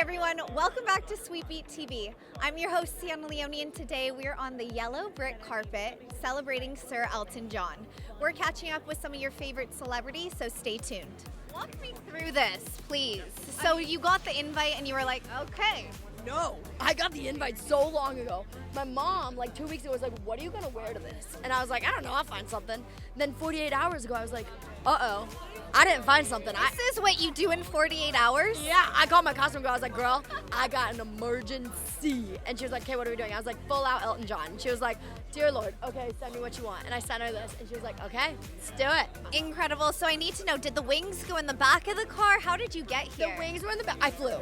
everyone, welcome back to Sweet Beat TV. I'm your host Sienna Leone, and today we're on the yellow brick carpet celebrating Sir Elton John. We're catching up with some of your favorite celebrities, so stay tuned. Walk me through this, please. So you got the invite and you were like, okay. No, I got the invite so long ago. My mom, like 2 weeks ago, was like, what are you gonna wear to this? And I was like, I don't know, I'll find something. Then 48 hours ago, I was like, uh-oh, I didn't find something. This is what you do in 48 hours? Yeah, I called my costume girl. I was like, girl, I got an emergency. And she was like, okay, what are we doing? I was like, full out Elton John. And she was like, dear Lord, okay, send me what you want. And I sent her this. And she was like, okay, let's do it. Incredible. So I need to know, did the wings go in the back of the car? How did you get here? The wings were in the back. I flew.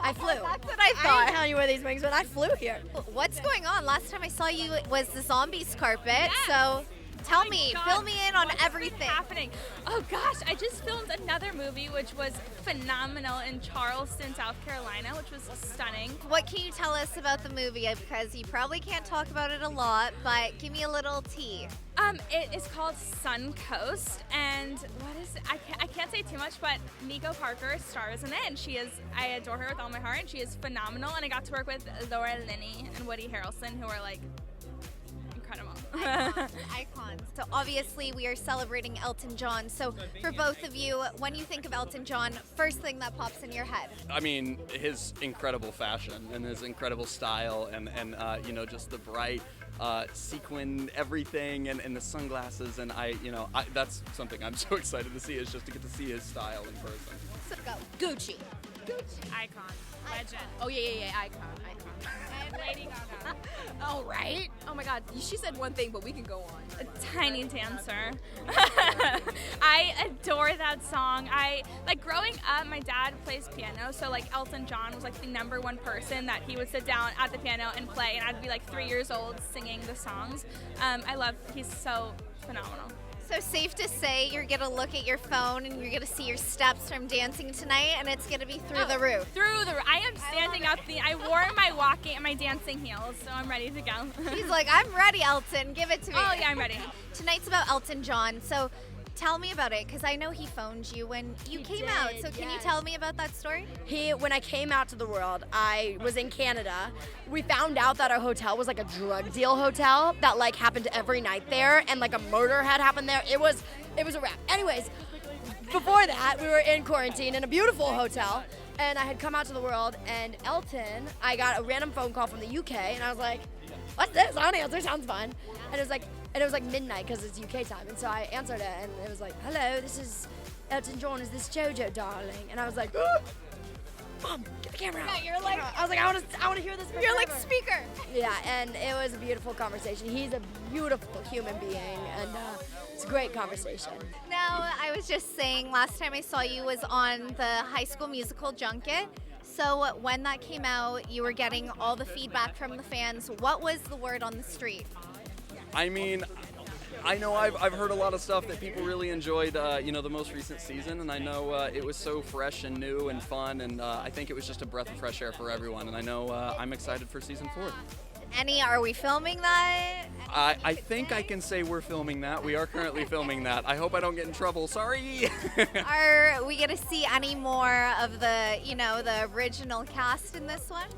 That's what I I thought. didn't tell you where these wings went. I flew here. What's going on? Last time I saw you was the zombies carpet. Yes. So tell me, God. fill me in on What's been everything. happening? Oh gosh, I just filmed another movie which was phenomenal in Charleston, South Carolina, which was stunning. What can you tell us about the movie? Because you probably can't talk about it a lot, but give me a little tea. It is called Sun Coast, and what is it? I can't say too much, but Nico Parker stars in it, and I adore her with all my heart, and she is phenomenal. And I got to work with Laura Linney and Woody Harrelson, who are like incredible. Icons. So obviously we are celebrating Elton John. So for both of you, when you think of Elton John, first thing that pops in your head? I mean, his incredible fashion and his incredible style and just the bright sequin everything and the sunglasses. And that's something I'm so excited to see, is just to get to see his style in person. So go. Gucci. Icon, legend. Oh, yeah, icon. And Lady Gaga. Oh, right? Oh, my God. She said one thing, but we can go on. A tiny dancer. I adore that song. Growing up, my dad plays piano, so like Elton John was like the number one person that he would sit down at the piano and play, and I'd be like 3 years old singing the songs. He's so phenomenal. So safe to say you're going to look at your phone and you're going to see your steps from dancing tonight, and it's going to be through the roof. I am standing up. I wore my dancing heels, so I'm ready to go. He's like, I'm ready, Elton. Give it to me. Oh yeah, I'm ready. Tonight's about Elton John. So tell me about it, because I know he phoned you when you came out. So can you tell me about that story? When I came out to the world, I was in Canada. We found out that our hotel was like a drug deal hotel that like happened every night there, and like a murder had happened there. It was a wrap. Anyways, before that, we were in quarantine in a beautiful hotel, and I had come out to the world, and Elton, I got a random phone call from the UK, and I was like, what's this? I don't answer, sounds fun. And it was like midnight because it's UK time, and so I answered it, and it was like, hello, this is Elton John, is this JoJo, darling? And I was like, Mom, get the camera out. Yeah, you're like, I was like, I want to hear this. you're like forever." speaker. Yeah, and it was a beautiful conversation. He's a beautiful human being, and it's a great conversation. Now, I was just saying, last time I saw you was on the High School Musical junket. So when that came out, you were getting all the feedback from the fans. What was the word on the street? I mean, I know I've heard a lot of stuff that people really enjoyed, the most recent season, and I know it was so fresh and new and fun, and I think it was just a breath of fresh air for everyone, and I know I'm excited for season 4. Are we filming that? I think I can say we're filming that. We are currently filming that. I hope I don't get in trouble. Sorry. Are we going to see any more of the original cast in this one?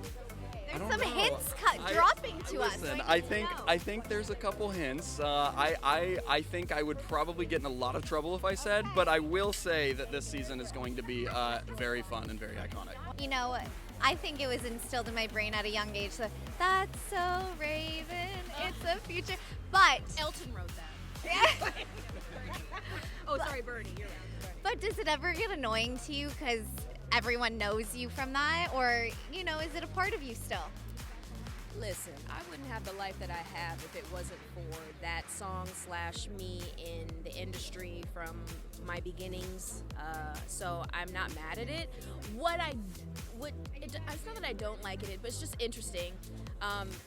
There's some hints dropping to us. Listen, so I think there's a couple hints. I think I would probably get in a lot of trouble if I said, but I will say that this season is going to be very fun and very iconic. I think it was instilled in my brain at a young age. So, that's so Raven. It's the future. But Elton wrote that. Oh, sorry, Bernie. You're right. But does it ever get annoying to you because everyone knows you from that? Or, is it a part of you still? Listen, I wouldn't have the life that I have if it wasn't for that song / me in the industry from my beginnings. So I'm not mad at it. It's not that I don't like it, but it's just interesting.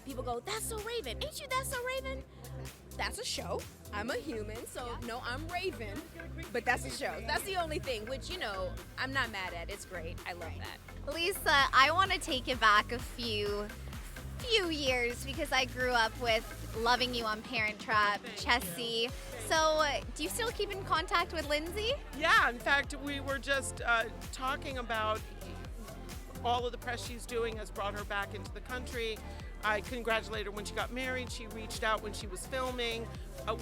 People go, that's so Raven. Ain't you That's So Raven? That's a show. I'm a human, so no, I'm Raven. But that's a show. That's the only thing, which, I'm not mad at. It's great. I love that. Lisa, I want to take it back a few years because I grew up with Loving You on Parent Trap, Chessie. So do you still keep in contact with Lindsay? Yeah, in fact, we were just talking about all of the press she's doing has brought her back into the country. I congratulated her when she got married. She reached out when she was filming.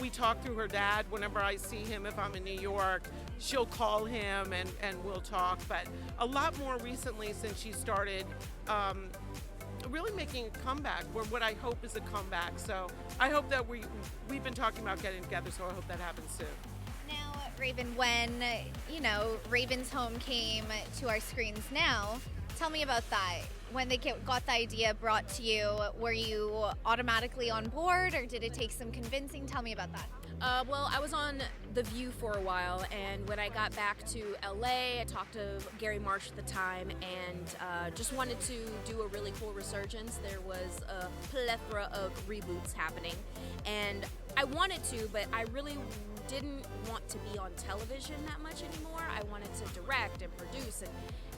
We talk through her dad whenever I see him. If I'm in New York, she'll call him and we'll talk. But a lot more recently since she started really making a comeback, or what I hope is a comeback. So I hope that we've been talking about getting together, so I hope that happens soon. Now, Raven, when, Raven's Home came to our screens now, tell me about that. When they got the idea brought to you, were you automatically on board, or did it take some convincing? Tell me about that. Well, I was on The View for a while, and when I got back to LA, I talked to Gary Marsh at the time, and just wanted to do a really cool resurgence. There was a plethora of reboots happening, and I wanted to, but I really didn't want to be on television that much anymore. I wanted to direct and produce,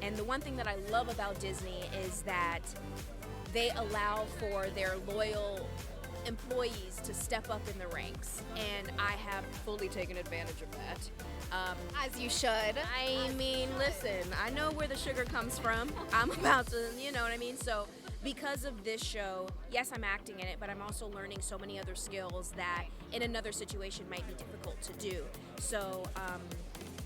and the one thing that I love about Disney is that they allow for their loyal employees to step up in the ranks, and I have fully taken advantage of that. As you should. I mean, listen, I know where the sugar comes from. I'm about to, you know what I mean? So because of this show, yes, I'm acting in it, but I'm also learning so many other skills that in another situation might be difficult to do. So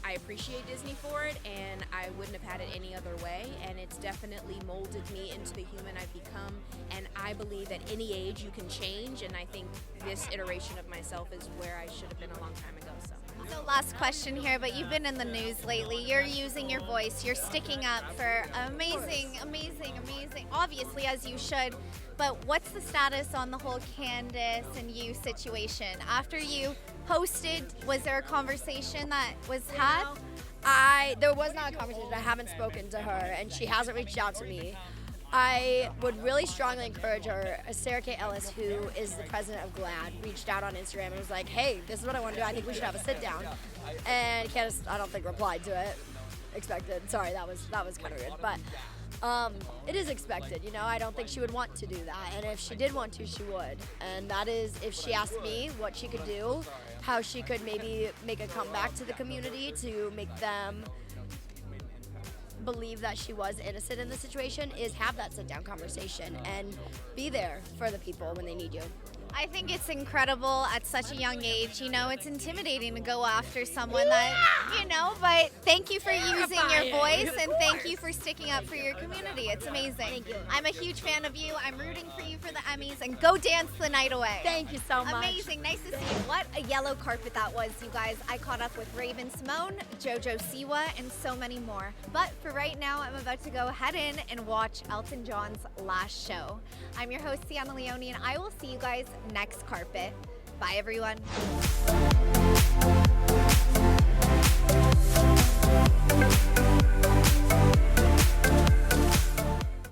I appreciate Disney for it, and I wouldn't have had it any other way, and it's definitely molded me into the human I've become, and I believe at any age you can change, and I think this iteration of myself is where I should have been a long time ago. So last question here, but you've been in the news lately. You're using your voice. You're sticking up for amazing, obviously, as you should. But what's the status on the whole Candace and you situation? After you hosted, was there a conversation that was had? There was not a conversation. I haven't spoken to her, and she hasn't reached out to me. I would really strongly encourage her. Sarah K. Ellis, who is the president of GLAAD, reached out on Instagram and was like, hey, this is what I want to do. I think we should have a sit down. And Candace, I don't think, replied to it. Expected. Sorry, that was kind of weird. But it is expected, I don't think she would want to do that. And if she did want to, she would. And that is if she asked me what she could do, how she could maybe make a comeback to the community to make them believe that she was innocent in the situation, is have that sit-down conversation and be there for the people when they need you. I think it's incredible at such a young age. It's intimidating to go after someone that, but thank you for using your voice, and thank you for sticking up for your community. It's amazing. Thank you. I'm a huge fan of you. I'm rooting for you for the Emmys, and go dance the night away. Thank you so much. Amazing. Nice to see you. What a yellow carpet that was, you guys. I caught up with Raven-Symoné, Jojo Siwa, and so many more. But for right now, I'm about to go head in and watch Elton John's last show. I'm your host, Sienna Leone, and I will see you guys next carpet. Bye, everyone.